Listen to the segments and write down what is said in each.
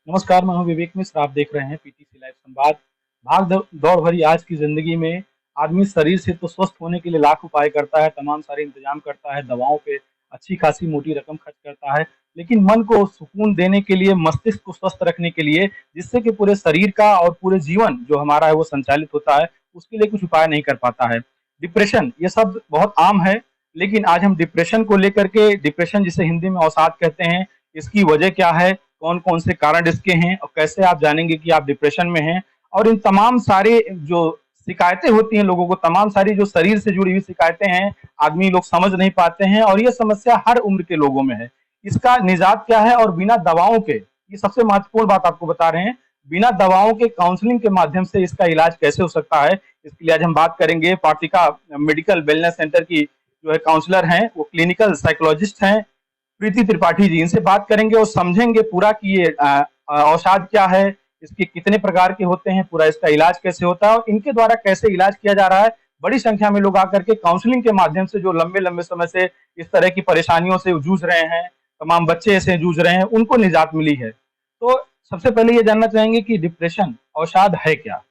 नमस्कार, मैं हूँ विवेक मिश्र। आप देख रहे हैं पीटीसी लाइव संवाद। दौड़ भरी आज की ज़िंदगी में आदमी शरीर से तो स्वस्थ होने के लिए लाख उपाय करता है, तमाम सारे इंतज़ाम करता है, दवाओं पे अच्छी खासी मोटी रकम खर्च करता है। लेकिन मन को सुकून देने के लिए, मस्तिष्क को स्वस्थ रखने के लिए, जिससे कि पूरे शरीर का और पूरे जीवन जो हमारा है वो संचालित होता है, उसके लिए कुछ उपाय नहीं कर पाता है। डिप्रेशन ये शब्द बहुत आम है, लेकिन आज हम डिप्रेशन को लेकर के डिप्रेशन जिसे हिंदी में अवसाद कहते हैं, इसकी वजह क्या है, कौन-कौन से कारण इसके हैं और कैसे आप जानेंगे कि आप डिप्रेशन में हैं और इन तमाम सारे जो शिकायतें होती हैं लोगों को, तमाम सारी जो शरीर से जुड़ी हुई शिकायतें हैं, आदमी लोग समझ नहीं पाते हैं और ये समस्या हर उम्र के लोगों में है। इसका निजात क्या है और बिना दवाओं के, ये सबसे महत्वपूर्ण बात आपको बता रहे हैं, बिना दवाओं के काउंसलिंग के माध्यम से इसका इलाज कैसे हो सकता है, इसके लिए आज हम बात करेंगे। पार्टिका मेडिकल वेलनेस सेंटर की जो है काउंसलर हैं, वो क्लिनिकल साइकोलॉजिस्ट हैं, प्रीति त्रिपाठी जी। इनसे बात करेंगे और समझेंगे पूरा कि ये अवसाद क्या है, इसके कितने प्रकार के होते हैं, पूरा इसका इलाज कैसे होता है और इनके द्वारा कैसे इलाज किया जा रहा है। बड़ी संख्या में लोग आकर के काउंसलिंग के माध्यम से जो लंबे-लंबे समय से इस तरह की परेशानियों से जूझ रहे हैं, तमाम बच्चे ऐसे जूझ रहे हैं, उनको निजात मिली है। तो सबसे पहले ये जानना चाहेंगे कि डिप्रेशन, अवसाद है क्या?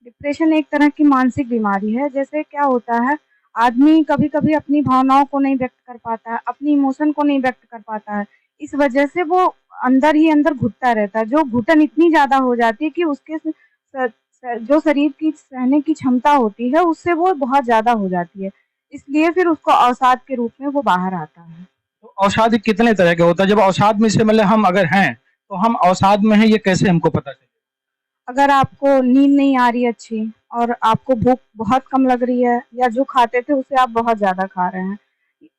डिप्रेशन एक तरह की मानसिक बीमारी है। जैसे क्या होता है, आदमी कभी-कभी अपनी भावनाओं को नहीं व्यक्त कर पाता है, अपनी इमोशन को नहीं व्यक्त कर पाता है। इस वजह से वो अंदर ही अंदर घुटता रहता है। जो घुटन इतनी ज़्यादा हो जाती है कि उसके जो शरीर की सहने की क्षमता होती है, उससे वो बहुत ज़्यादा हो जाती है। इसलिए फिर उसको अवसाद के रूप में वो बाहर आता है। तो अवसाद कितने तरह का होता है? जब अवसाद में से मतलब हम अगर हैं, तो हम अवसाद में हैं ये कैसे हमको पता चले? अगर आपको नींद नहीं आ रही अच्छी और आपको भूख बहुत कम लग रही है या जो खाते थे उससे आप बहुत ज़्यादा खा रहे हैं,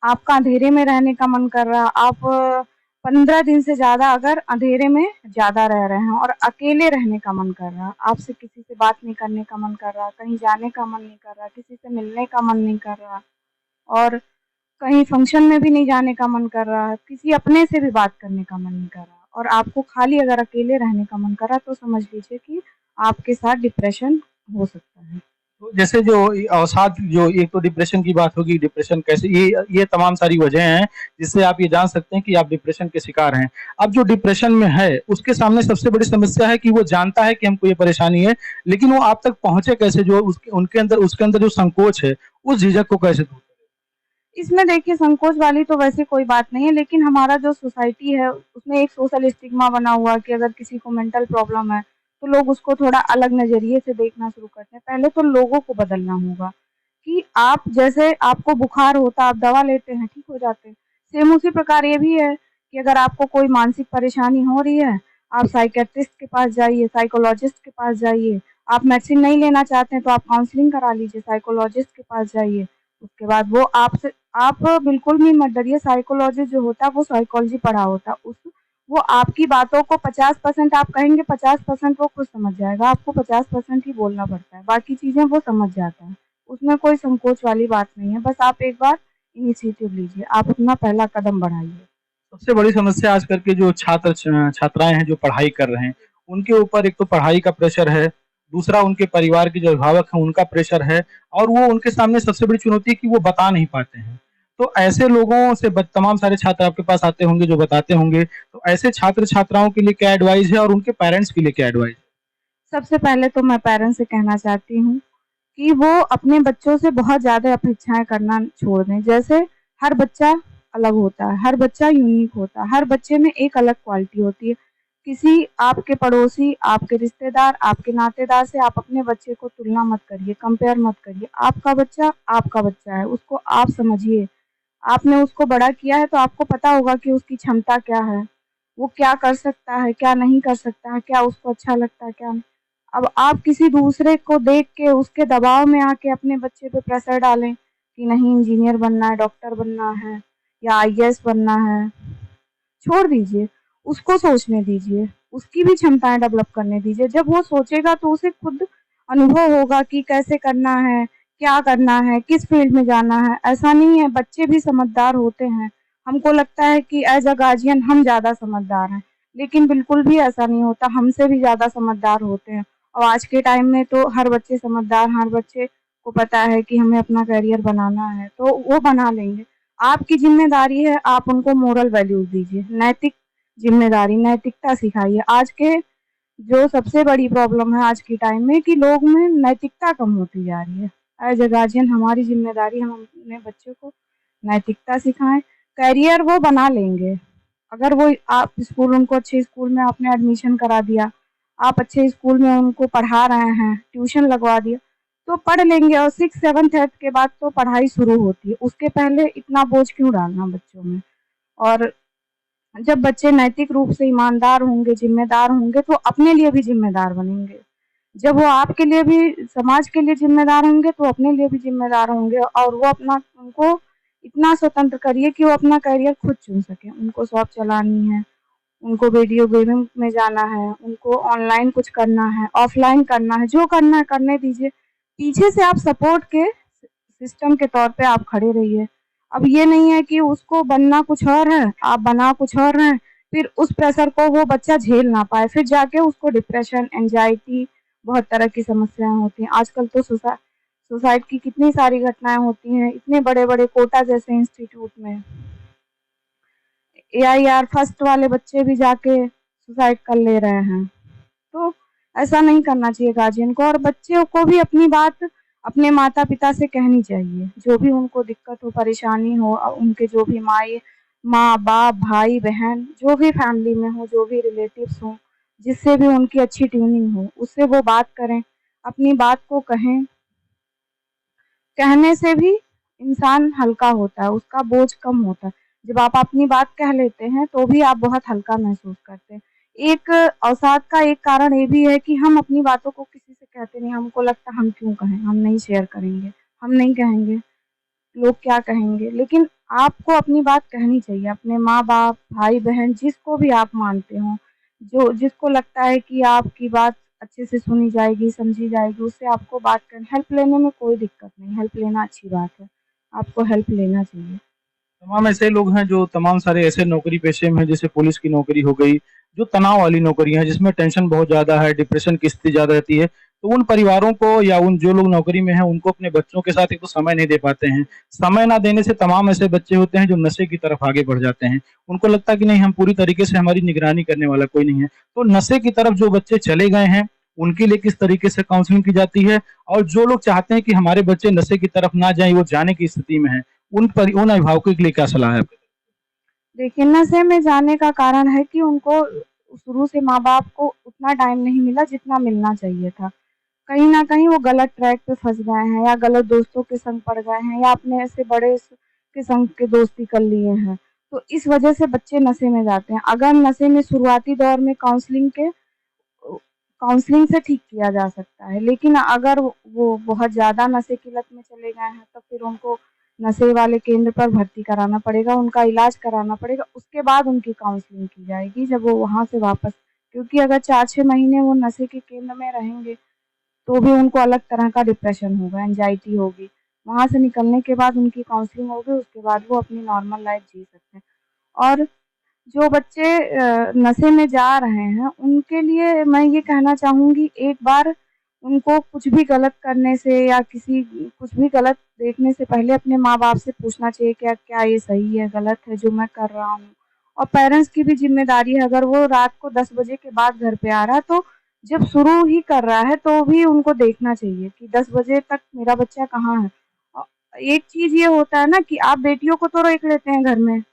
आपका अंधेरे में रहने का मन कर रहा, आप 15 दिन से ज़्यादा अगर अंधेरे में ज़्यादा रह रहे हैं और अकेले रहने का मन कर रहा, आपसे किसी से बात नहीं करने का मन कर रहा, कहीं जाने का मन नहीं कर रहा, किसी से मिलने का मन नहीं कर रहा और कहीं फंक्शन में भी नहीं जाने का मन कर रहा है, किसी अपने से भी बात करने का मन नहीं कर रहा और आपको खाली अगर अकेले रहने का मन कर रहा तो समझ लीजिए कि आपके साथ डिप्रेशन हो सकता है। तो जैसे जो अवसाद जो एक तो डिप्रेशन की बात होगी, डिप्रेशन कैसे ये तमाम सारी वजह हैं जिससे आप ये जान सकते हैं कि आप डिप्रेशन के शिकार हैं। अब जो डिप्रेशन में है, उसके सामने सबसे बड़ी समस्या है कि वो जानता है कि हमको ये परेशानी है, लेकिन वो आप तक पहुँचे कैसे? जो उसके अंदर जो संकोच है, उस झिझक को कैसे दूर करें? इसमें देखिए संकोच वाली तो वैसे कोई बात नहीं है, लेकिन हमारा जो सोसाइटी है उसमें एक सोशल स्टिग्मा बना हुआ है कि अगर किसी को मेंटल प्रॉब्लम है, तो लोग उसको थोड़ा अलग नज़रिए से देखना शुरू करते हैं। पहले तो लोगों को बदलना होगा कि आप जैसे आपको बुखार होता, आप दवा लेते हैं, ठीक हो जाते हैं। सेम उसी प्रकार ये भी है कि अगर आपको कोई मानसिक परेशानी हो रही है, आप साइकियाट्रिस्ट के पास जाइए, साइकोलॉजिस्ट के पास जाइए। आप मेडिसिन नहीं लेना चाहते हैं, तो आप काउंसलिंग करा लीजिए, साइकोलॉजिस्ट के पास जाइए। उसके बाद वो आपसे आप बिल्कुल भी मत डरिए, साइकोलॉजिस्ट जो होता है वो साइकोलॉजी पढ़ा होता है। उस वो आपकी बातों को 50% आप कहेंगे, 50% वो खुद समझ जाएगा। आपको 50% ही बोलना पड़ता है, बाकी चीज़ें वो समझ जाता है। उसमें कोई संकोच वाली बात नहीं है, बस आप एक बार इनिशिएटिव लीजिए, आप अपना पहला कदम बढ़ाइए। सबसे बड़ी समस्या आजकल के जो छात्राएँ हैं जो पढ़ाई कर रहे हैं, उनके ऊपर एक तो पढ़ाई का प्रेशर है, दूसरा उनके परिवार के जो अभिभावक हैं उनका प्रेशर है और वो उनके सामने सबसे बड़ी चुनौती है कि वो बता नहीं पाते हैं। तो ऐसे लोगों से ब तमाम सारे छात्र आपके पास आते होंगे जो बताते होंगे, तो ऐसे छात्र-छात्राओं के लिए क्या एडवाइस है और उनके पेरेंट्स के लिए क्या एडवाइस है? सबसे पहले तो मैं पेरेंट्स से कहना चाहती हूँ कि वो अपने बच्चों से बहुत ज़्यादा अपेक्षाएँ करना छोड़ दें। जैसे हर बच्चा अलग होता है, हर बच्चा यूनिक होता है, हर बच्चे में एक अलग क्वालिटी होती है। किसी आपके पड़ोसी, आपके रिश्तेदार, आपके नातेदार से आप अपने बच्चे को तुलना मत करिए, कंपेयर मत करिए। आपका बच्चा है, उसको आप समझिए। आपने उसको बड़ा किया है तो आपको पता होगा कि उसकी क्षमता क्या है, वो क्या कर सकता है, क्या नहीं कर सकता है, क्या उसको अच्छा लगता है, क्या नहीं। अब आप किसी दूसरे को देख के उसके दबाव में आके अपने बच्चे पे प्रेशर डालें कि नहीं इंजीनियर बनना है, डॉक्टर बनना है या आईएएस बनना है, छोड़ दीजिए, उसको सोचने दीजिए, उसकी भी क्षमताएँ डेवलप करने दीजिए। जब वो सोचेगा तो उसे खुद अनुभव होगा कि कैसे करना है, क्या करना है, किस फ़ील्ड में जाना है। ऐसा नहीं है, बच्चे भी समझदार होते हैं। हमको लगता है कि एज़ अ गार्जियन हम ज़्यादा समझदार हैं, लेकिन बिल्कुल भी ऐसा नहीं होता, हमसे भी ज़्यादा समझदार होते हैं। और आज के टाइम में तो हर बच्चे समझदार, हर बच्चे को पता है कि हमें अपना करियर बनाना है, तो वो बना लेंगे। आपकी ज़िम्मेदारी है आप उनको मोरल वैल्यूज़ दीजिए, नैतिक जिम्मेदारी, नैतिकता सिखाइए। आज के जो सबसे बड़ी प्रॉब्लम है आज के टाइम में कि लोग में नैतिकता कम होती जा रही है। एज अ गार्जियन हमारी जिम्मेदारी, हम अपने बच्चों को नैतिकता सिखाएं। करियर वो बना लेंगे अगर वो, आप स्कूल, उनको अच्छे स्कूल में आपने एडमिशन करा दिया, आप अच्छे स्कूल में उनको पढ़ा रहे हैं, ट्यूशन लगवा दिया, तो पढ़ लेंगे। और 6, 7, 8 के बाद तो पढ़ाई शुरू होती है, उसके पहले इतना बोझ क्यों डालना बच्चों में। और जब बच्चे नैतिक रूप से ईमानदार होंगे, जिम्मेदार होंगे, तो अपने लिए भी जिम्मेदार बनेंगे। जब वो आपके लिए भी, समाज के लिए जिम्मेदार होंगे, तो अपने लिए भी जिम्मेदार होंगे। और वो अपना, उनको इतना स्वतंत्र करिए कि वो अपना करियर खुद चुन सकें। उनको शॉप चलानी है, उनको वीडियो गेमिंग में जाना है, उनको ऑनलाइन कुछ करना है, ऑफलाइन करना है, जो करना है करने दीजिए। पीछे से आप सपोर्ट के सिस्टम के तौर पे आप खड़े रहिए। अब ये नहीं है कि उसको बनना कुछ और है, आप बना कुछ और रहे हैं, फिर उस प्रेशर को वो बच्चा झेल ना पाए, फिर जाके उसको डिप्रेशन, एंजाइटी, बहुत तरह की समस्याएं होती हैं। आजकल तो सुसाइड की कितनी सारी घटनाएं होती हैं, इतने बड़े-बड़े कोटा जैसे इंस्टीट्यूट में। एआईआर फर्स्ट वाले बच्चे भी जाके सुसाइड कर ले रहे हैं। तो ऐसा नहीं करना चाहिए गार्जियन को, और बच्चों को भी अपनी बात अपने माता-पिता से कहनी चाहिए। जो भी उनको दिक्कत हो, परेशानी हो, उनके जो भी माँ-बाप, भाई-बहन, जो भी फैमिली में हो, जो भी रिलेटिव्स हों, जिससे भी उनकी अच्छी ट्यूनिंग हो, उससे वो बात करें, अपनी बात को कहें। कहने से भी इंसान हल्का होता है, उसका बोझ कम होता है। जब आप अपनी बात कह लेते हैं, तो भी आप बहुत हल्का महसूस करते हैं। एक अवसाद का एक कारण ये भी है कि हम अपनी बातों को किसी से कहते नहीं, हमको लगता है हम क्यों कहें, हम नहीं शेयर करेंगे, हम नहीं कहेंगे, लोग क्या कहेंगे। लेकिन आपको अपनी बात कहनी चाहिए, अपने माँ-बाप, भाई-बहन, जिसको भी आप मानते हो, जो जिसको लगता है कि आपकी बात अच्छे से सुनी जाएगी, समझी जाएगी, उससे आपको बात करनी। हेल्प लेने में कोई दिक्कत नहीं, हेल्प लेना अच्छी बात है, आपको हेल्प लेना चाहिए। तमाम ऐसे लोग हैं जो तमाम सारे ऐसे नौकरी पेशे में हैं, जैसे पुलिस की नौकरी हो गई, जो तनाव वाली नौकरियाँ हैं, जिसमें टेंशन बहुत ज़्यादा है, डिप्रेशन की स्थिति ज़्यादा रहती है। तो उन परिवारों को या उन जो लोग नौकरी में हैं, उनको अपने बच्चों के साथ एक तो समय नहीं दे पाते हैं। समय ना देने से तमाम ऐसे बच्चे होते हैं जो नशे की तरफ आगे बढ़ जाते हैं। उनको लगता है कि नहीं, हम पूरी तरीके से, हमारी निगरानी करने वाला कोई नहीं है। तो नशे की तरफ जो बच्चे चले गए हैं, उनके लिए किस तरीके से काउंसलिंग की जाती है? और जो लोग चाहते हैं कि हमारे बच्चे नशे की तरफ ना जाएँ, वो जाने की स्थिति में हैं, उन अभिभावकों के लिए क्या सलाह है आपकी? देखिए, नशे में जाने का कारण है कि उनको शुरू से माँ-बाप को उतना टाइम नहीं मिला जितना मिलना चाहिए था। कहीं न कहीं वो गलत ट्रैक पे फँस गए हैं, या गलत दोस्तों के संग पड़ गए हैं, या अपने ऐसे बड़े के संग के दोस्ती कर लिए हैं। तो इस वजह से बच्चे नशे में जाते हैं। अगर नशे में शुरुआती दौर में काउंसलिंग से ठीक किया जा सकता है, लेकिन अगर वो बहुत ज़्यादा नशे की लत में चले गए हैं, तो फिर उनको नशे वाले केंद्र पर भर्ती कराना पड़ेगा, उनका इलाज कराना पड़ेगा, उसके बाद उनकी काउंसलिंग की जाएगी जब वो वहाँ से वापस, क्योंकि अगर 4-6 महीने वो नशे के केंद्र में रहेंगे, तो भी उनको अलग तरह का डिप्रेशन होगा, एंग्ज़ायटी होगी। वहाँ से निकलने के बाद उनकी काउंसलिंग होगी, उसके बाद वो अपनी नॉर्मल लाइफ़ जी सकते हैं। और जो बच्चे नशे में जा रहे हैं, उनके लिए मैं ये कहना चाहूँगी, एक बार उनको कुछ भी गलत करने से या कुछ भी गलत देखने से पहले अपने माँ-बाप से पूछना चाहिए, क्या क्या ये सही है, गलत है जो मैं कर रहा हूँ? और पेरेंट्स की भी ज़िम्मेदारी है, अगर वो रात को 10 बजे के बाद घर पे आ रहा है, तो जब शुरू ही कर रहा है, तो भी उनको देखना चाहिए कि 10 बजे तक मेरा बच्चा कहाँ है? अ, एक चीज़ ये होता है ना कि आप बेटियों को तो रोक लेते हैं घर में,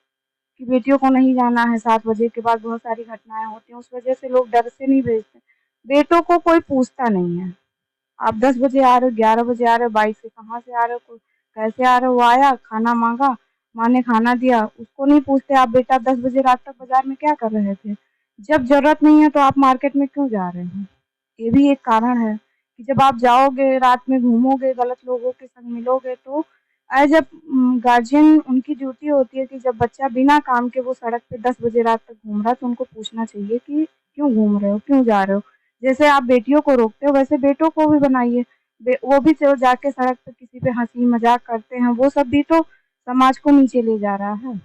कि बेटियों को नहीं जाना है 7 बजे के बाद, बहुत सारी घटनाएँ होती हैं, उस वजह से लोग डर से नहीं भेजते। बेटों को कोई पूछता नहीं है। आप 10 बजे आ रहे हो, 11 बजे आ रहे हो, बाइक से कहाँ से आ रहे हो, कैसे आ रहे हो? वो आया, खाना माँगा, माँ ने खाना दिया, उसको नहीं पूछते आप बेटा 10 बजे रात तक बाज़ार में क्या कर रहे थे? जब ज़रूरत नहीं है तो आप मार्केट में क्यों जा रहे हैं? ये भी एक कारण है कि जब आप जाओगे, रात में घूमोगे, गलत लोगों के संग मिलोगे, तो एज़ अ गार्जियन उनकी ड्यूटी होती है कि जब बच्चा बिना काम के वो सड़क पे 10 बजे रात तक घूम रहा है, तो उनको पूछना चाहिए कि क्यों घूम रहे हो? क्यों जा रहे हो? जैसे आप बेटियों को रोकते हो, वैसे बेटों को भी बनाइए। वो भी जो जाके सड़क पे किसी पे हँसी-मज़ाक करते हैं, वो सब भी तो समाज को नीचे ले जा रहा है।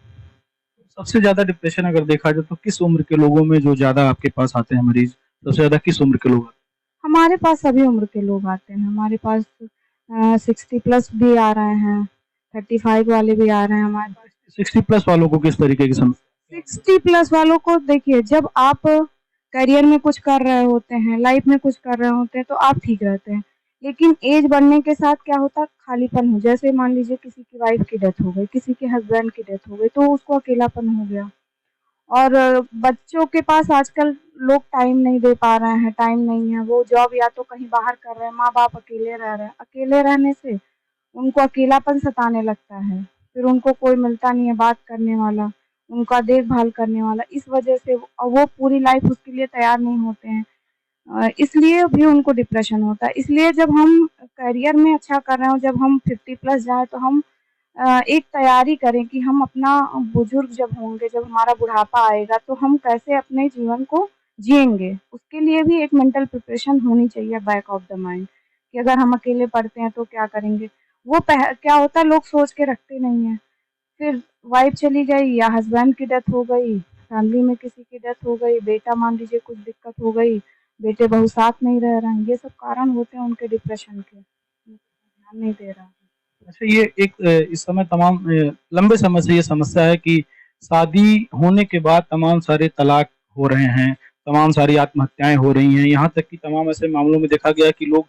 सबसे ज़्यादा डिप्रेशन अगर देखा जाए तो किस उम्र के लोगों में जो ज़्यादा आपके पास आते हैं मरीज़? सबसे ज़्यादा किस उम्र के लोग आते हमारे पास सभी उम्र के लोग आते हैं। हमारे पास 60 प्लस भी आ रहे हैं, 35 वाले भी आ रहे हैं हमारे पास। हैं? 60 प्लस वालों को किस तरीके की समस्या? 60+ वालों को देखिए, जब आप करियर में कुछ कर रहे होते हैं, लाइफ में कुछ कर रहे होते हैं, तो आप ठीक रहते हैं। लेकिन एज बढ़ने के साथ क्या होता है, खालीपन हो, जैसे मान लीजिए किसी की वाइफ की डेथ हो गई, किसी के हस्बैंड की डेथ हो गई, तो उसको अकेलापन हो गया। और बच्चों के पास आजकल लोग टाइम नहीं दे पा रहे हैं, टाइम नहीं है, वो जॉब या तो कहीं बाहर कर रहे हैं, माँ-बाप अकेले रह रहे हैं। अकेले रहने से उनको अकेलापन सताने लगता है, फिर उनको कोई मिलता नहीं है बात करने वाला, उनका देखभाल करने वाला, इस वजह से वो पूरी लाइफ उसके लिए तैयार नहीं होते हैं। इसलिए भी उनको डिप्रेशन होता है। इसलिए जब हम करियर में अच्छा कर रहे हों, जब हम 50+ जाएँ, तो हम एक तैयारी करें कि हम अपना बुजुर्ग जब होंगे, जब हमारा बुढ़ापा आएगा, तो हम कैसे अपने जीवन को जिएँगे। उसके लिए भी एक मेंटल प्रिपरेशन होनी चाहिए बैक ऑफ द माइंड, कि अगर हम अकेले पड़ते हैं तो क्या करेंगे। वो क्या होता है, लोग सोच के रखते नहीं हैं। फिर वाइफ चली गई या हस्बैंड की डेथ हो गई, फैमिली में किसी की डेथ हो गई, बेटा मान लीजिए कुछ दिक्कत हो गई, बेटे बहू साथ नहीं रह रहे हैं, ये सब कारण होते हैं उनके डिप्रेशन के। ध्यान नहीं दे रहा है। अच्छा, ये एक इस समय तमाम लंबे समय से ये समस्या है कि शादी होने के बाद तमाम सारे तलाक हो रहे हैं, तमाम सारी आत्महत्याएँ हो रही हैं। यहाँ तक कि तमाम ऐसे मामलों में देखा गया है कि लोग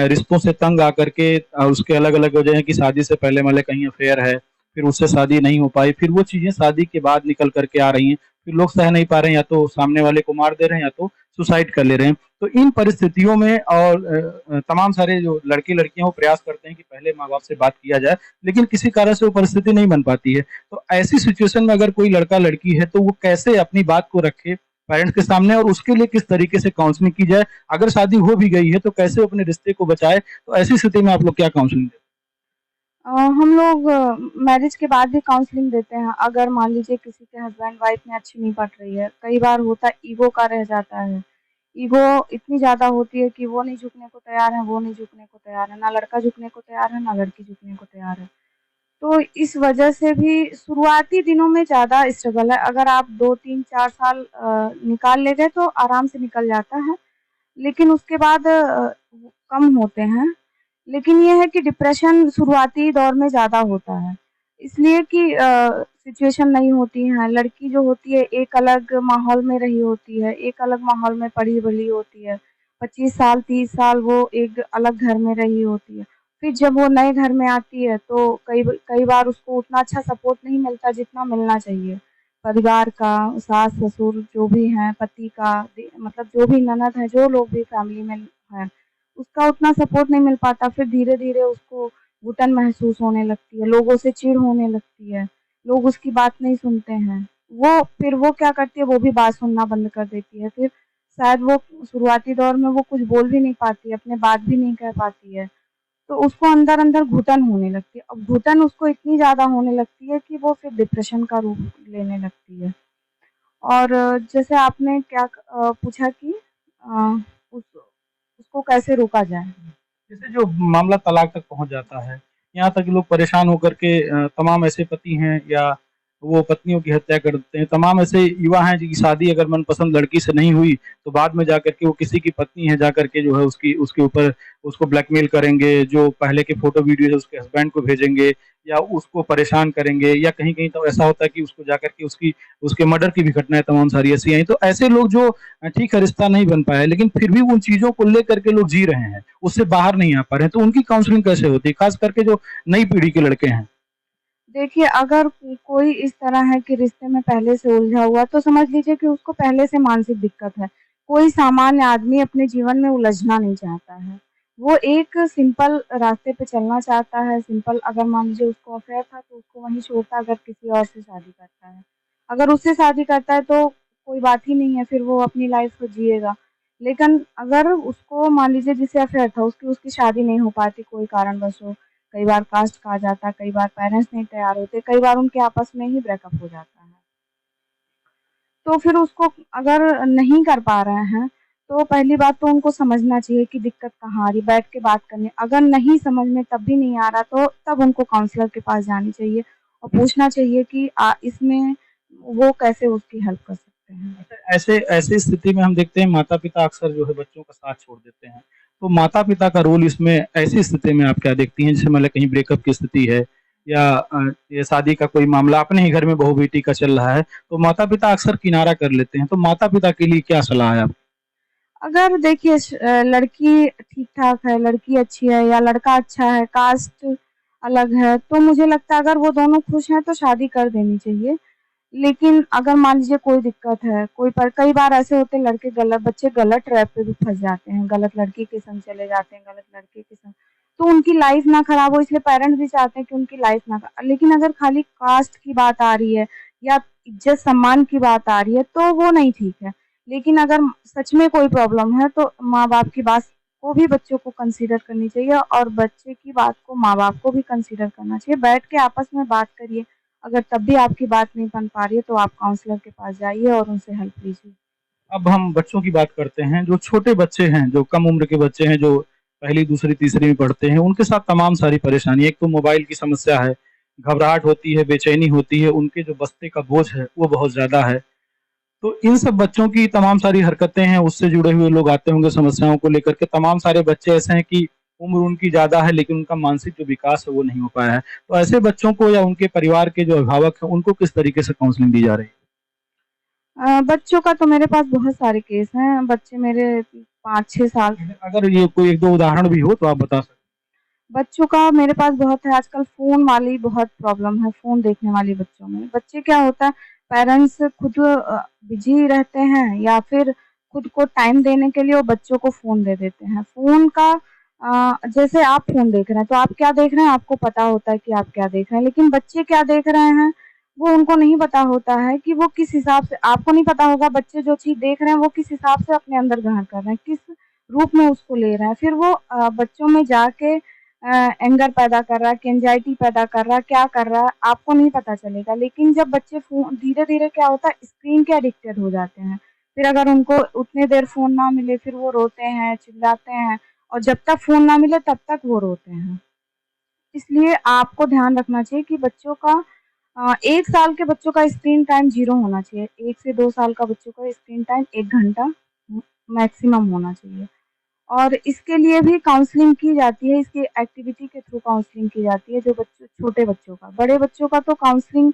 रिश्तों से तंग आकर के उसके अलग-अलग वजह है कि शादी से पहले-वहले कहीं अफ़ेयर है, फिर उससे शादी नहीं हो पाई, फिर वो चीज़ें शादी के बाद निकल कर के आ रही हैं। फिर लोग सह नहीं पा रहे हैं, या तो सामने वाले को मार दे रहे हैं या तो सुसाइड कर ले रहे हैं। तो इन परिस्थितियों में और तमाम सारे जो लड़के-लड़कियाँ वो प्रयास करते हैं कि पहले माँ-बाप से बात किया जाए, लेकिन किसी कारण से वो परिस्थिति नहीं बन पाती है। तो ऐसी सिचुएशन में अगर कोई लड़का-लड़की है, तो वो कैसे अपनी बात को रखे पेरेंट्स के सामने और उसके लिए किस तरीके से काउंसलिंग की जाए? अगर शादी हो भी गई है, तो कैसे वो अपने रिश्ते को बचाए? तो ऐसी स्थिति में आप लोग क्या काउंसलिंग देते हम लोग मैरिज के बाद भी काउंसलिंग देते हैं। अगर मान लीजिए किसी के हस्बैंड वाइफ में अच्छी नहीं पट रही है, कई बार होता है ईगो का रह जाता है। ईगो इतनी ज़्यादा होती है कि वो नहीं झुकने को तैयार है, वो नहीं झुकने को तैयार है, ना लड़का झुकने को तैयार है, ना लड़की झुकने को तैयार है। तो इस वजह से भी शुरुआती दिनों में ज़्यादा स्ट्रगल है। अगर आप 2, 3, 4 साल निकाल ले गए तो आराम से निकल जाता है। लेकिन उसके बाद कम होते हैं। लेकिन ये है कि डिप्रेशन शुरुआती दौर में ज़्यादा होता है। इसलिए कि सिचुएशन नहीं होती है, लड़की जो होती है एक अलग माहौल में रही होती है, एक अलग माहौल में पली-बड़ी होती है। 25 साल, 30 साल वो एक अलग घर में रही होती है। फिर जब वो नए घर में आती है तो कई बार उसको उतना अच्छा सपोर्ट नहीं मिलता जितना मिलना चाहिए। परिवार का, सास-ससुर जो भी हैं, पति का मतलब जो भी ननद है, जो लोग भी फैमिली में हैं, उसका उतना सपोर्ट नहीं मिल पाता। फिर धीरे-धीरे उसको घुटन महसूस होने लगती है, लोगों से चिढ़ होने लगती है, लोग उसकी बात नहीं सुनते हैं। फिर वो क्या करती है, वो भी बात सुनना बंद कर देती है। फिर शायद वो शुरुआती दौर में वो कुछ बोल भी नहीं पाती है, अपने बात भी नहीं कह पाती है, तो उसको अंदर-अंदर घुटन होने लगती है। अब घुटन उसको इतनी ज़्यादा होने लगती है कि वो फिर डिप्रेशन का रूप लेने लगती है। और जैसे आपने क्या पूछा कि अ, उस उसको कैसे रोका जाए? जैसे जो मामला तलाक तक पहुँच जाता है, यहाँ तक कि लोग परेशान होकर के तमाम ऐसे पति हैं या वो पत्नियों की हत्या कर देते हैं। तमाम ऐसे युवा हैं जिनकी शादी अगर मनपसंद लड़की से नहीं हुई, तो बाद में जाकर के वो किसी की पत्नी है जाकर के जो है उसकी उसके ऊपर उसको ब्लैकमेल करेंगे, जो पहले के फ़ोटो वीडियो है उसके हस्बैंड को भेजेंगे या उसको परेशान करेंगे, या कहीं-कहीं तो ऐसा होता है कि उसको जाकर के उसके मर्डर की भी घटनाएँ तमाम सारी ऐसी आई। तो ऐसे लोग जो ठीक है रिश्ता नहीं बन पाया है, लेकिन फिर भी उन चीज़ों को लेकर के लोग जी रहे हैं, उससे बाहर नहीं आ पा रहे हैं, तो उनकी काउंसलिंग कैसे होती है? ख़ास करके जो नई पीढ़ी के लड़के हैं। देखिए, अगर कोई इस तरह है कि रिश्ते में पहले से उलझा हुआ, तो समझ लीजिए कि उसको पहले से मानसिक दिक्कत है। कोई सामान्य आदमी अपने जीवन में उलझना नहीं चाहता है। वो एक सिंपल रास्ते पे चलना चाहता है, सिंपल अगर मान लीजिए उसको अफ़ेयर था, तो उसको वहीं छोड़ता अगर किसी और से शादी करता है। अगर उससे शादी करता है, तो कोई बात ही नहीं है, फिर वो अपनी लाइफ़ को जिएगा। लेकिन अगर उसको मान लीजिए जिससे अफ़ेयर था, उसकी शादी नहीं हो पाती कोई कारणवश हो, कई बार कास्ट कहा जाता है, कई बार पेरेंट्स नहीं तैयार होते, कई बार उनके आपस में ही ब्रेकअप हो जाता है। तो फिर उसको अगर नहीं कर पा रहे हैं, तो पहली बात तो उनको समझना चाहिए कि दिक्कत कहाँ आ रही है, बैठ के बात करनी अगर नहीं समझ में तब भी नहीं आ रहा, तो तब उनको काउंसलर के पास जानी चाहिए और पूछना चाहिए कि इसमें वो कैसे उसकी हेल्प कर सकते हैं। अच्छा, ऐसे ऐसी स्थिति में हम देखते हैं माता-पिता अक्सर जो है बच्चों का साथ छोड़ देते हैं। तो माता-पिता का रोल इसमें ऐसी स्थिति में आप क्या देखती हैं? जैसे मान लें कहीं ब्रेकअप की स्थिति है या ये शादी का कोई मामला अपने ही घर में बहू-बेटी का चल रहा है, तो माता-पिता अक्सर किनारा कर लेते हैं। तो माता-पिता के लिए क्या सलाह है आपकी? अगर देखिए लड़की ठीक-ठाक है, लड़की अच्छी है या लड़का अच्छा है, कास्ट अलग है, तो मुझे लगता है अगर वो दोनों खुश हैं तो शादी कर देनी चाहिए। लेकिन अगर मान लीजिए कोई दिक्कत है, कोई पर कई बार ऐसे होते हैं लड़के गलत बच्चे गलत ट्रैप पे भी फँस जाते हैं, गलत लड़की के संग चले जाते हैं, गलत लड़के के संग। तो उनकी लाइफ़ ना खराब हो इसलिए पेरेंट्स भी चाहते हैं कि उनकी लाइफ़ ना लेकिन अगर खाली कास्ट की बात आ रही है या इज़्ज़त-सम्मान की बात आ रही है, तो वो नहीं ठीक है। लेकिन अगर सच में कोई प्रॉब्लम है तो माँ-बाप की बात को भी बच्चों को कंसीडर करनी चाहिए और बच्चे की बात को माँ-बाप को भी कंसीडर करना चाहिए। बैठ के आपस में बात करिए। अगर तब भी आपकी बात नहीं बन पा रही है तो आप काउंसलर के पास जाइए और उनसे हेल्प लीजिए। अब हम बच्चों की बात करते हैं, जो छोटे बच्चे हैं, जो कम उम्र के बच्चे हैं, जो पहली, दूसरी, तीसरी में पढ़ते हैं, उनके साथ तमाम सारी परेशानी। एक तो मोबाइल की समस्या है, घबराहट होती है, बेचैनी होती है, उनके जो बस्ते का बोझ है, वो बहुत ज़्यादा है। तो इन सब बच्चों की तमाम सारी हरकतें हैं, उससे जुड़े हुए लोग आते होंगे समस्याओं को लेकर के। तमाम सारे बच्चे ऐसे हैं कि उम्र उनकी ज़्यादा है, लेकिन उनका मानसिक जो विकास है, वो नहीं हो पाया है। तो ऐसे बच्चों को या उनके परिवार के जो अभिभावक हैं, उनको किस तरीके से काउंसलिंग दी जा रही है? बच्चों का तो मेरे पास बहुत सारे केस हैं। बच्चे मेरे 5-6 साल अगर ये कोई 1-2 उदाहरण भी हो, तो आप बता सकते बच्चों का मेरे पास बहुत है, आजकल फ़ोन वाली बहुत प्रॉब्लम है, फ़ोन देखने वाले बच्चों में। बच्चे क्या होता है पेरेंट्स खुद बिज़ी रहते हैं या फिर खुद को टाइम देने के लिए वो बच्चों को फ़ोन दे देते हैं। फ़ोन का जैसे आप फ़ोन देख रहे हैं, तो आप क्या देख रहे हैं, आपको पता होता है कि आप क्या देख रहे हैं, लेकिन बच्चे क्या देख रहे हैं, वो उनको नहीं पता होता है कि वो किस हिसाब से आपको नहीं पता होगा बच्चे जो चीज़ देख रहे हैं, वो किस हिसाब से अपने अंदर ग्रहण कर रहे हैं, किस रूप में उसको ले रहे हैं। फिर वो बच्चों में जाके एंगर पैदा कर रहा है, कि एंग्ज़ायटी पैदा कर रहा है, क्या कर रहा है, आपको नहीं पता चलेगा। लेकिन जब बच्चे फ़ोन धीरे-धीरे क्या होता है स्क्रीन के एडिक्टेड हो जाते हैं। फिर अगर उनको उतनी देर फ़ोन ना मिले, फिर वो रोते हैं, चिल्लाते हैं और जब तक फ़ोन ना मिले तब तक वो रोते हैं। इसलिए आपको ध्यान रखना चाहिए कि बच्चों का 1 साल के बच्चों का स्क्रीन टाइम 0 होना चाहिए। 1 से 2 साल का बच्चों का स्क्रीन टाइम 1 घंटा मैक्सिमम होना चाहिए। और इसके लिए भी काउंसलिंग की जाती है, इसकी एक्टिविटी के थ्रू काउंसलिंग की जाती है जो बच्चों छोटे बच्चों का। बड़े बच्चों का तो काउंसलिंग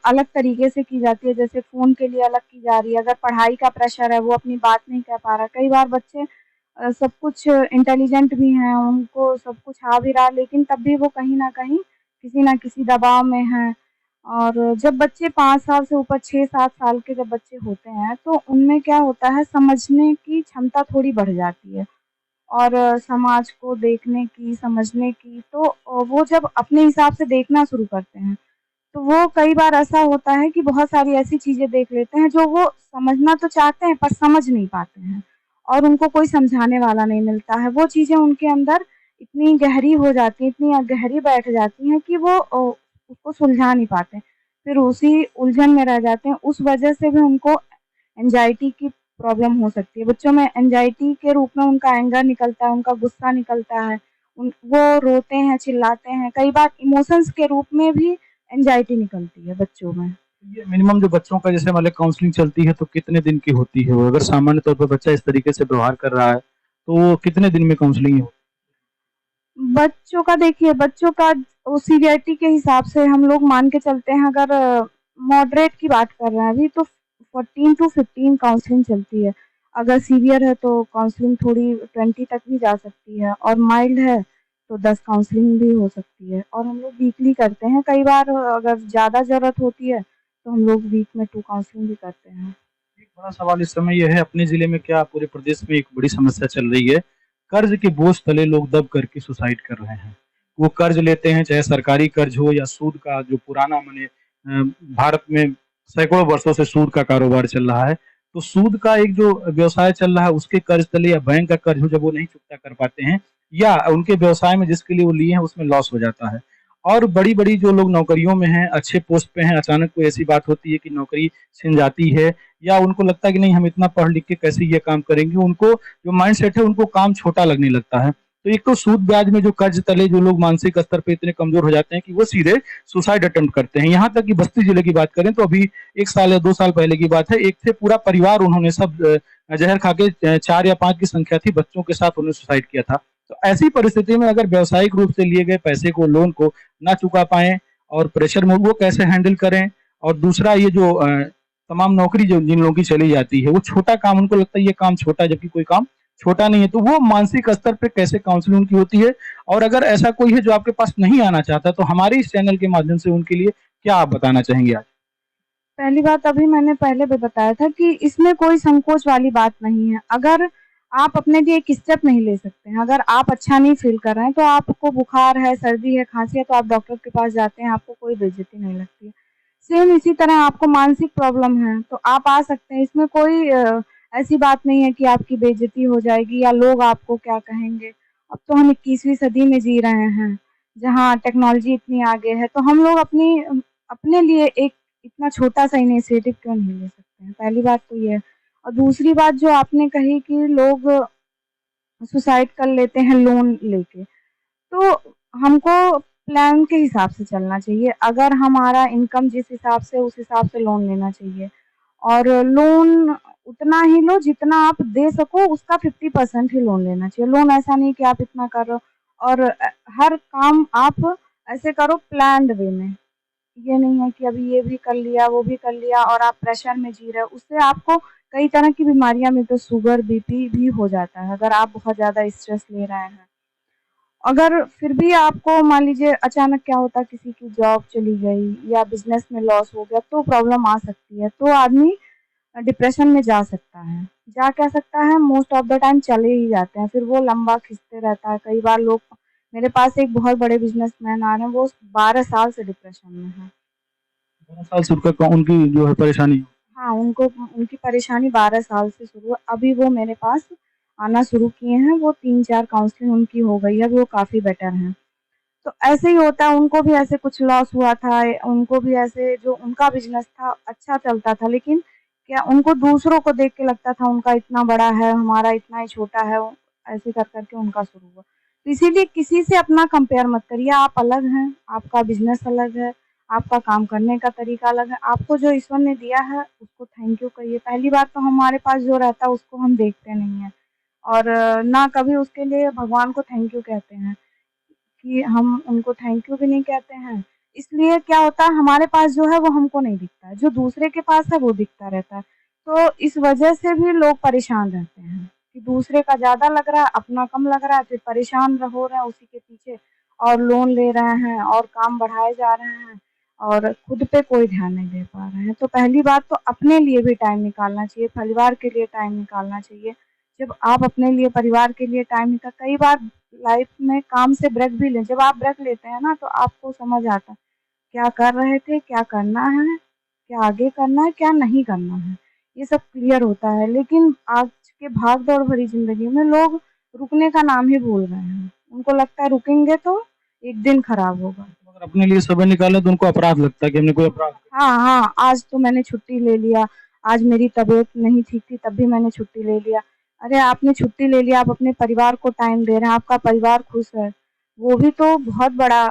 अलग तरीके से की जाती है, जैसे फ़ोन के लिए अलग की जा रही है। अगर पढ़ाई का प्रेशर है, वो अपनी बात नहीं कह पा रहा है। कई बार बच्चे सब कुछ इंटेलिजेंट भी हैं, उनको सब कुछ आ भी रहा है, लेकिन तब भी वो कहीं न कहीं किसी न किसी दबाव में हैं। और जब बच्चे 5 साल से ऊपर 6-7 साल के जब बच्चे होते हैं, तो उनमें क्या होता है समझने की क्षमता थोड़ी बढ़ जाती है। और समाज को देखने की, समझने की, तो वो जब अपने हिसाब से देखना शुरू करते हैं, तो वो कई बार ऐसा होता है कि बहुत सारी ऐसी चीज़ें देख लेते हैं जो वो समझना तो चाहते हैं पर समझ नहीं पाते हैं और उनको कोई समझाने वाला नहीं मिलता है। वो चीज़ें उनके अंदर इतनी गहरी हो जाती हैं, इतनी गहरी बैठ जाती हैं कि वो उसको सुलझा नहीं पाते। फिर उसी उलझन में रह जाते हैं, उस वजह से भी उनको एंग्ज़ायटी की प्रॉब्लम हो सकती है। बच्चों में एंग्ज़ायटी के रूप में उनका एंगर निकलता है, उनका गुस्सा निकलता है, वो रोते हैं, चिल्लाते हैं। कई बार इमोशंस के रूप में भी एंग्ज़ायटी निकलती है बच्चों में। हैं। ये मिनिमम जो बच्चों का जैसे मान लें काउंसलिंग चलती है, तो कितने दिन की होती है वो? अगर सामान्य तौर पर बच्चा इस तरीके से व्यवहार कर रहा है, तो वो कितने दिन में काउंसलिंग हो? बच्चों का देखिए, बच्चों का वो सीरियरिटी के हिसाब से हम लोग मान के चलते हैं अगर मॉडरेट की बात कर रहे हैं अभी तो 14 टू 15 काउंसलिंग चलती है। अगर सीवियर है तो काउंसलिंग थोड़ी 20 तक भी जा सकती है और माइल्ड है तो 10 काउंसलिंग भी हो सकती है और हम लोग वीकली करते हैं। कई बार अगर ज़्यादा ज़रूरत होती है तो हम लोग वीक में 2 काउंसलिंग भी करते हैं। एक बड़ा सवाल इस समय ये है, अपने ज़िले में क्या पूरे प्रदेश में एक बड़ी समस्या चल रही है, कर्ज़ के बोझ तले लोग दब करके सुसाइड कर रहे हैं। वो कर्ज़ लेते हैं, चाहे सरकारी कर्ज़ हो या सूद का जो पुराना माने भारत में सैकड़ों वर्षों से सूद का कारोबार चल रहा है। तो सूद का एक जो व्यवसाय चल रहा है, उसके कर्ज़ तले या बैंक का कर्ज़ हो, जब वो नहीं चुकता कर पाते हैं या उनके व्यवसाय में जिसके लिए वो लिए हैं, उसमें लॉस हो जाता है। और बड़ी-बड़ी जो लोग नौकरियों में हैं, अच्छे पोस्ट पे हैं, अचानक कोई ऐसी बात होती है कि नौकरी छिन जाती है या उनको लगता है कि नहीं हम इतना पढ़ लिख के कैसे ये काम करेंगे, उनको जो माइंडसेट है उनको काम छोटा लगने लगता है। तो एक तो सूद ब्याज में जो कर्ज तले जो लोग मानसिक स्तर पे इतने कमज़ोर हो जाते हैं कि वो सीधे सुसाइड अटेम्प्ट करते हैं। यहाँ तक कि बस्ती जिले की बात करें तो अभी 1 साल या 2 साल पहले की बात है, एक थे पूरा परिवार उन्होंने सब ज़हर खा के 4 या 5 की संख्या थी, बच्चों के साथ उन्होंने सुसाइड किया था। तो ऐसी परिस्थिति में अगर व्यावसायिक रूप से लिए गए पैसे को, लोन को ना चुका पाएँ और प्रेशर में वो कैसे हैंडल करें? और दूसरा ये जो तमाम नौकरी जो जिन लोगों की चली जाती है, वो छोटा काम उनको लगता है ये काम छोटा है, जबकि कोई काम छोटा नहीं है, तो वो मानसिक स्तर पे कैसे काउंसलिंग उनकी होती है? और अगर ऐसा कोई है जो आपके पास नहीं आना चाहता, तो हमारे इस चैनल के माध्यम से उनके लिए क्या आप बताना चाहेंगे आज? पहली बात अभी मैंने पहले भी बताया था कि इसमें कोई संकोच वाली बात नहीं है। अगर आप अपने लिए एक स्टेप नहीं ले सकते हैं, अगर आप अच्छा नहीं फ़ील कर रहे हैं, तो आपको बुखार है, सर्दी है, खाँसी है, तो आप डॉक्टर के पास जाते हैं, आपको कोई बेइज़्ज़ती नहीं लगती है। सेम इसी तरह आपको मानसिक प्रॉब्लम है, तो आप आ सकते हैं, इसमें कोई ऐसी बात नहीं है कि आपकी बेइज़्ज़ती हो जाएगी या लोग आपको क्या कहेंगे। अब तो हम 21वीं सदी में जी रहे हैं, जहाँ टेक्नोलॉजी इतनी आगे है, तो हम लोग अपने लिए एक इतना छोटा-सा इनिशिएटिव क्यों नहीं ले सकते हैं? पहली बात तो ये है। और दूसरी बात जो आपने कही कि लोग सुसाइड कर लेते हैं लोन लेके, तो हमको प्लान के हिसाब से चलना चाहिए। अगर हमारा इनकम जिस हिसाब से उस हिसाब से लोन लेना चाहिए और लोन उतना ही लो जितना आप दे सको उसका 50% ही लोन लेना चाहिए। लोन ऐसा नहीं कि आप इतना कर रहे हो और हर काम आप ऐसे करो प्लान्ड वे में। ये नहीं है कि अभी ये भी कर लिया, वो भी कर लिया और आप प्रेशर में जी रहे हो, उससे आपको कई तरह की बीमारियाँ में तो शुगर, बीपी भी हो जाता है, अगर आप बहुत ज़्यादा स्ट्रेस ले रहे हैं। अगर फिर भी आपको मान लीजिए अचानक क्या होता है किसी की जॉब चली गई या बिज़नेस में लॉस हो गया, तो प्रॉब्लम आ सकती है, तो आदमी डिप्रेशन में जा सकता है। जा क्या सकता है मोस्ट ऑफ द टाइम चले ही जाते हैं, फिर वो लंबा खींचते रहता है। कई बार लोग मेरे पास एक बहुत बड़े बिज़नेसमैन आ रहे हैं, वो 12 साल से डिप्रेशन में हैं। 12 साल से उनकी जो है परेशानी। हाँ, उनको उनकी परेशानी 12 साल से शुरू है, अभी वो मेरे पास आना शुरू किए हैं, वो 3-4 काउंसलिंग उनकी हो गई है, अभी वो काफ़ी बेटर हैं। तो ऐसे ही होता है, उनको भी ऐसे कुछ लॉस हुआ था, उनको भी ऐसे जो उनका बिज़नेस था, अच्छा चलता था, लेकिन क्या उनको दूसरों को देख के लगता था उनका इतना बड़ा है, हमारा इतना ही छोटा है, ऐसे कर के उनका शुरू हुआ। तो इसीलिए किसी से अपना कंपेयर मत करिए, आप अलग हैं, आपका बिज़नेस अलग है, आपका काम करने का तरीका अलग है, आपको जो ईश्वर ने दिया है, उसको थैंक यू कहिए। पहली बात तो हमारे पास जो रहता है, उसको हम देखते नहीं हैं और ना कभी उसके लिए भगवान को थैंक यू कहते हैं। कि हम उनको थैंक यू भी नहीं कहते हैं। इसलिए क्या होता है हमारे पास जो है वो हमको नहीं दिखता है, जो दूसरे के पास है वो दिखता रहता है। तो इस वजह से भी लोग परेशान रहते हैं कि दूसरे का ज़्यादा लग रहा है, अपना कम लग रहा है, फिर परेशान हो रहे हैं उसी के पीछे और लोन ले रहे हैं और काम बढ़ाए जा रहे हैं और खुद पे कोई ध्यान नहीं दे पा रहे हैं। तो पहली बात तो अपने लिए भी टाइम निकालना चाहिए, परिवार के लिए टाइम निकालना चाहिए। जब आप अपने लिए, परिवार के लिए टाइम कई बार लाइफ में काम से ब्रेक भी लें। जब आप ब्रेक लेते हैं ना तो आपको समझ आता है, क्या कर रहे थे, क्या करना है, क्या आगे करना है, क्या नहीं करना है। ये सब क्लियर होता है, लेकिन आज के भाग-दौड़ भरी ज़िंदगी में लोग रुकने का नाम ही भूल गए हैं। उनको लगता है रुकेंगे तो एक दिन खराब होगा। अगर अपने लिए समय निकालें तो उनको अपराध लगता है कि हमने कोई अपराध किया। हाँ, हाँ, आज तो मैंने छुट्टी ले लिया, आज मेरी तबीयत नहीं ठीक थी तब भी मैंने छुट्टी ले लिया। अरे आपने छुट्टी ले लिया, आप अपने परिवार को टाइम दे रहे हैं, आपका परिवार खुश है, वो भी तो बहुत बड़ा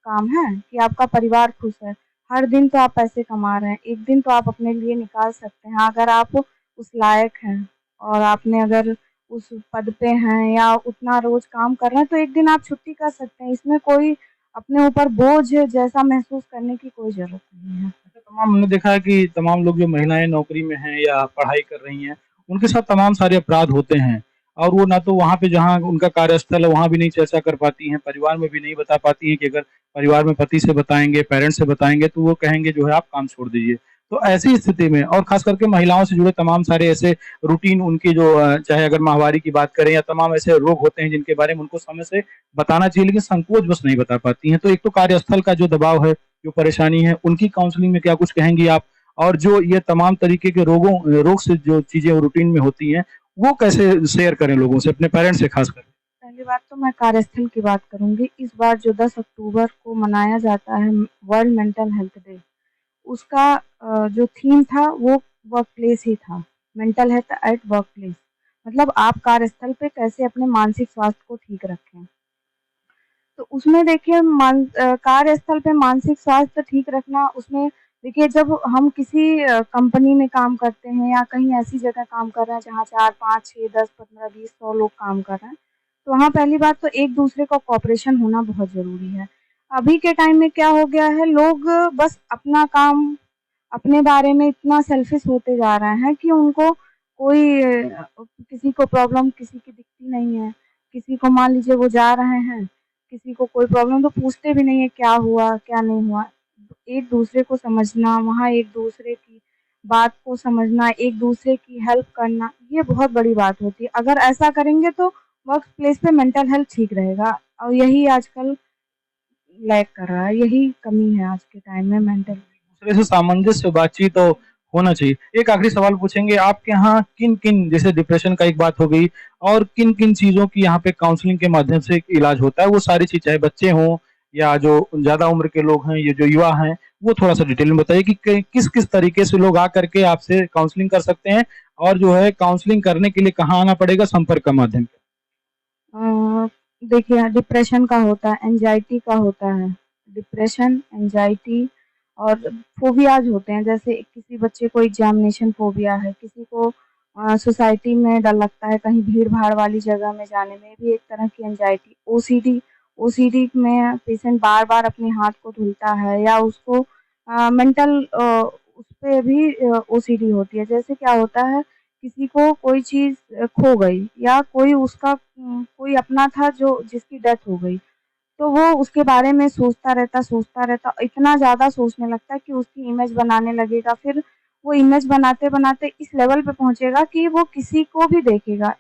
काम है कि आपका परिवार खुश है। हर दिन तो आप पैसे कमा रहे हैं, एक दिन तो आप अपने लिए निकाल सकते हैं अगर आप उस लायक हैं और आपने अगर उस पद पे हैं या उतना रोज़ काम कर रहे हैं, तो एक दिन आप छुट्टी कर सकते हैं। इसमें कोई अपने ऊपर बोझ जैसा महसूस करने की कोई ज़रूरत नहीं है। अच्छा, तमाम हमने देखा है कि तमाम लोग जो महिलाएँ नौकरी में हैं या पढ़ाई कर रही हैं, उनके साथ तमाम सारे अपराध होते हैं और वो ना तो वहाँ पे जहाँ उनका कार्यस्थल है, वहाँ भी नहीं चर्चा कर पाती हैं, परिवार में भी नहीं बता पाती हैं कि अगर परिवार में पति से बताएँगे, पेरेंट्स से बताएँगे, तो वो कहेंगे जो है आप काम छोड़ दीजिए। तो ऐसी स्थिति में और ख़ास करके महिलाओं से जुड़े तमाम सारे ऐसे रूटीन उनके जो चाहे अगर माहवारी की बात करें या तमाम ऐसे रोग होते हैं जिनके बारे में उनको समय से बताना चाहिए, लेकिन संकोच बस नहीं बता पाती हैं। तो एक तो कार्यस्थल का जो दबाव है, जो परेशानी है, उनकी काउंसलिंग में क्या कुछ कहेंगी आप? और जो ये तमाम तरीके के रोग से जो चीज़ें रूटीन में होती हैं, वो कैसे शेयर करें लोगों से, अपने पेरेंट्स से ख़ासकर? पहली बात तो मैं कार्यस्थल की बात करूँगी। इस बार जो 10 अक्टूबर को मनाया जाता है वर्ल्ड मेंटल हेल्थ डे, उसका जो थीम था वो वर्क प्लेस ही था, mental health at work place. मतलब आप कार्यस्थल पे कैसे अपने मानसिक स्वास्थ्य को ठीक रखें। तो उसमें देखिए कार्यस्थल पे मानसिक स्वास्थ्य ठीक रखना उसमें देखिए जब हम किसी कंपनी में काम करते हैं या कहीं ऐसी जगह काम कर रहे हैं जहाँ 4, 5, 6, 10, 15, 20, 100 लोग काम कर रहे हैं, तो वहाँ पहली बात तो एक-दूसरे का कोऑपरेशन होना बहुत ज़रूरी है। अभी के टाइम में क्या हो गया है, लोग बस अपना काम, अपने बारे में इतना सेल्फिश होते जा रहे हैं कि उनको कोई किसी को प्रॉब्लम किसी की दिखती नहीं है। किसी को मान लीजिए वो जा रहे हैं, किसी को कोई प्रॉब्लम तो पूछते भी नहीं है क्या हुआ, क्या नहीं हुआ। एक-दूसरे को समझना, वहाँ एक-दूसरे की बात को समझना, एक-दूसरे की हेल्प करना, ये बहुत बड़ी बात होती है। अगर ऐसा करेंगे तो वर्क प्लेस पे मेंटल हेल्थ ठीक रहेगा और यही आजकल लैग कर रहा है, यही कमी है आज के टाइम में मेंटल। दूसरे से सामंजस्य बातचीत तो होना चाहिए। एक आखिरी सवाल पूछेंगे, आपके यहाँ किन-किन, जैसे डिप्रेशन का एक बात हो गई, और किन-किन चीज़ों की यहाँ पे काउंसलिंग के माध्यम से इलाज होता है? वो सारी चीज़, चाहे बच्चे हों या जो ज़्यादा उम्र के लोग हैं, ये जो युवा हैं, वो थोड़ा-सा डिटेल में बताइए कि किस-किस तरीके से लोग आ करके आपसे काउंसलिंग कर सकते हैं, और जो है काउंसलिंग करने के लिए कहाँ आना पड़ेगा, संपर्क का माध्यम क्या? अ, देखिए डिप्रेशन का होता है, एंग्ज़ायटी का होता है। डिप्रेशन, एंग्ज़ायटी और फ़ोबियाज़ होते हैं, जैसे किसी बच्चे को एग्ज़ामिनेशन फ़ोबिया है, किसी को सोसाइटी में डर लगता है, कहीं भीड़-भाड़ वाली जगह में जाने में, भी एक तरह की एंग्ज़ायटी। ओसीडी में पेशेंट बार-बार अपने हाथ को धुलता है या उसको मेंटल उसपे भी ओसीडी होती है। जैसे क्या होता है, किसी को कोई चीज़ खो गई या कोई उसका कोई अपना था जो जिसकी डेथ हो गई, तो वो उसके बारे में सोचता रहता, इतना ज़्यादा सोचने लगता है कि उसकी इमेज बनाने लगेगा। फिर वो इमेज बनाते-बनाते इस लेवल पे पहुँचेगा कि वो किसी को भी देखेगा,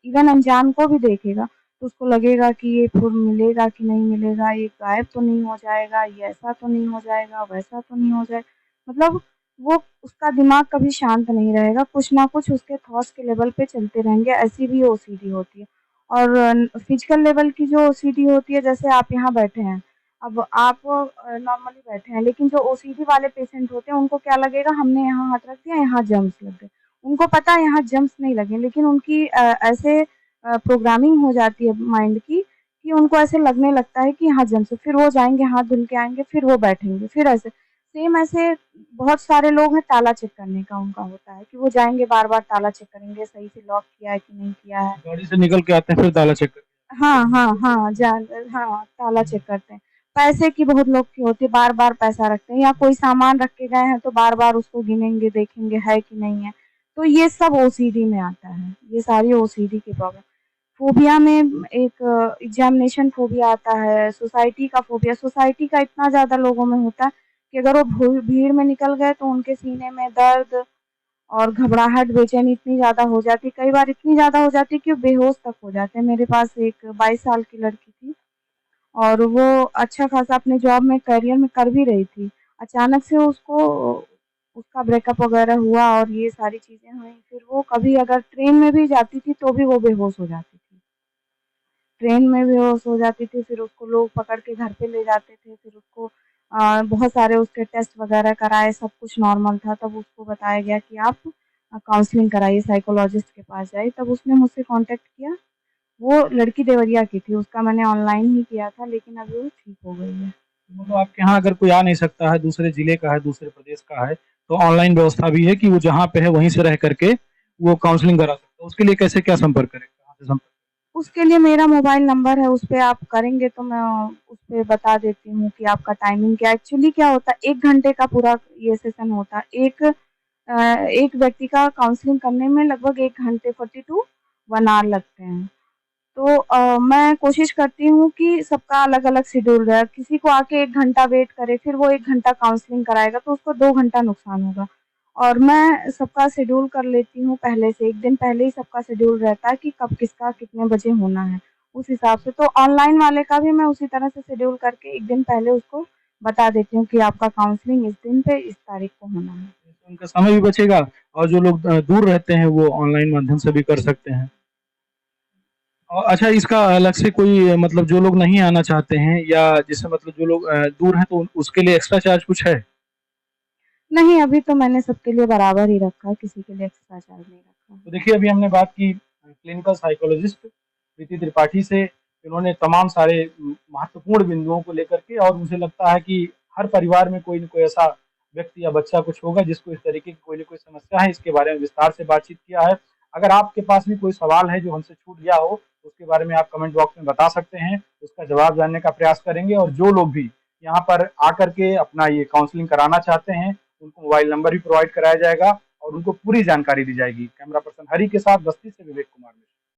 इवन अनजान को भी देखेगा, तो उसको लगेगा कि ये फिर मिलेगा कि नहीं मिलेगा, ये गायब तो नहीं हो जाएगा, ये ऐसा तो नहीं हो जाएगा, वैसा तो नहीं हो जाए, मतलब वो उसका दिमाग कभी शांत नहीं रहेगा, कुछ ना कुछ उसके थॉट्स के लेवल पे चलते रहेंगे, ऐसी भी ओसीडी होती है। और फिजिकल लेवल की जो ओसीडी होती है, जैसे आप यहाँ बैठे हैं, अब आप नॉर्मली बैठे हैं, लेकिन जो ओसीडी वाले पेशेंट होते हैं उनको क्या लगेगा, हमने यहाँ हाथ रख दिया, यहाँ जर्म्स लग गए। उनको पता है यहाँ जर्म्स नहीं लगे, लेकिन उनकी ऐसे प्रोग्रामिंग हो जाती है माइंड की कि उनको ऐसे लगने लगता है कि यहाँ जर्म्स है, फिर वो जाएँगे, हाथ धुल के आएँगे, फिर वो बैठेंगे, फिर ऐसे। सेम ऐसे बहुत सारे लोग हैं, ताला चेक करने का उनका होता है कि वो जाएँगे, बार-बार ताला चेक करेंगे, सही से लॉक किया है कि नहीं किया है। गाड़ी से निकल के आते हैं, फिर ताला चेक करते हाँ, हाँ, हाँ, हाँ, ताला चेक करते हैं। पैसे की बहुत लोग की होती है, बार-बार पैसा रखते हैं या कोई सामान रख के गए हैं तो बार-बार उसको गिनेंगे, देखेंगे है कि नहीं है। तो ये सब ओसीडी में आता है, ये सारी ओसीडी की प्रॉब्लम। फ़ोबिया में एक एग्ज़ामिनेशन फ़ोबिया आता है, सोसाइटी का इतना ज़्यादा लोगों में होता है कि अगर वो भीड़ में निकल गए तो उनके सीने में दर्द और घबराहट, बेचैनी इतनी ज़्यादा हो जाती है, कई बार इतनी ज़्यादा हो जाती है कि वो बेहोश तक हो जाते हैं। मेरे पास एक 22 साल की लड़की थी और वो अच्छा खासा अपने जॉब में करियर में कर भी रही थी। अचानक से उसको उसका ब्रेकअप वग़ैरह हुआ और ये सारी चीज़ें हुईं, फिर वो कभी अगर ट्रेन में भी जाती थी तो भी वो बेहोश हो जाती थी। ट्रेन में बेहोश हो जाती थी, फिर उसको लोग पकड़ के घर पे ले जाते थे, फिर उसको बहुत सारे उसके टेस्ट वग़ैरह कराए, सब कुछ नॉर्मल था, तब उसको बताया गया कि आप काउंसलिंग कराइए, साइकोलॉजिस्ट के पास जाइए, तब उसने मुझसे कॉन्टैक्ट किया। वो लड़की देवरिया की थी, उसका मैंने ऑनलाइन ही किया था, लेकिन अभी वो ठीक हो गई है। हैं। मतलब आपके यहाँ अगर कोई आ नहीं सकता है, दूसरे जिले का है, दूसरे प्रदेश का है, तो ऑनलाइन व्यवस्था भी है कि वो जहाँ पे है वहीं से रह करके वो काउंसलिंग करा सकता है। उसके लिए कैसे क्या संपर्क करें? कहाँ से संपर्क? उसके लिए मेरा मोबाइल नंबर है, उस पे आप करेंगे तो मैं उस पे बता देती हूँ कि आपका टाइमिंग क्या है। एक्चुअली क्या होता है, 1 घंटे का पूरा ये सेशन होता है। एक व्यक्ति का काउंसलिंग करने में लगभग 1 घंटे 40 टू 1 आवर लगते हैं। तो मैं कोशिश करती हूँ कि सबका अलग-अलग शेड्यूल रहे। किसी को आके 1 घंटा वेट करे, फिर वो 1 घंटा काउंसलिंग कराएगा, तो उसको 2 घंटा नुकसान होगा। और मैं सबका शेड्यूल कर लेती हूँ पहले से, 1 दिन पहले ही सबका शेड्यूल रहता है कि कब किसका कितने बजे होना है, उस हिसाब से। तो ऑनलाइन वाले का भी मैं उसी तरह से शेड्यूल करके 1 दिन पहले उसको बता देती हूँ कि आपका काउंसलिंग इस दिन पे, इस तारीख को होना है। तो उनका समय भी बचेगा, और जो लोग दूर रहते हैं वो ऑनलाइन माध्यम से भी कर सकते हैं। और अच्छा, इसका अलग से कोई, मतलब जो लोग नहीं आना चाहते हैं, या जैसे मतलब जो लोग दूर हैं, तो उसके लिए एक्स्ट्रा चार्ज कुछ है? नहीं, अभी तो मैंने सबके लिए बराबर ही रखा है, किसी के लिए एक्स्ट्रा चार्ज नहीं रखा। तो देखिए, अभी हमने बात की क्लिनिकल साइकोलॉजिस्ट प्रीति त्रिपाठी से। इन्होंने तमाम सारे महत्वपूर्ण बिंदुओं को लेकर के, और मुझे लगता है कि हर परिवार में कोई न कोई ऐसा व्यक्ति या बच्चा कुछ होगा जिसको इस तरीके की कोई न कोई समस्या है। इसके बारे में विस्तार से बातचीत किया है। अगर आपके पास भी कोई सवाल है जो हमसे छूट गया हो, उसके बारे में आप कमेंट बॉक्स में बता सकते हैं, उसका जवाब जानने का प्रयास करेंगे। और जो लोग भी यहाँ पर आकर के अपना ये काउंसलिंग कराना चाहते हैं, उनको मोबाइल नंबर भी प्रोवाइड कराया जाएगा और उनको पूरी जानकारी दी जाएगी। कैमरा पर्सन हरि के साथ बस्ती से विवेक कुमार।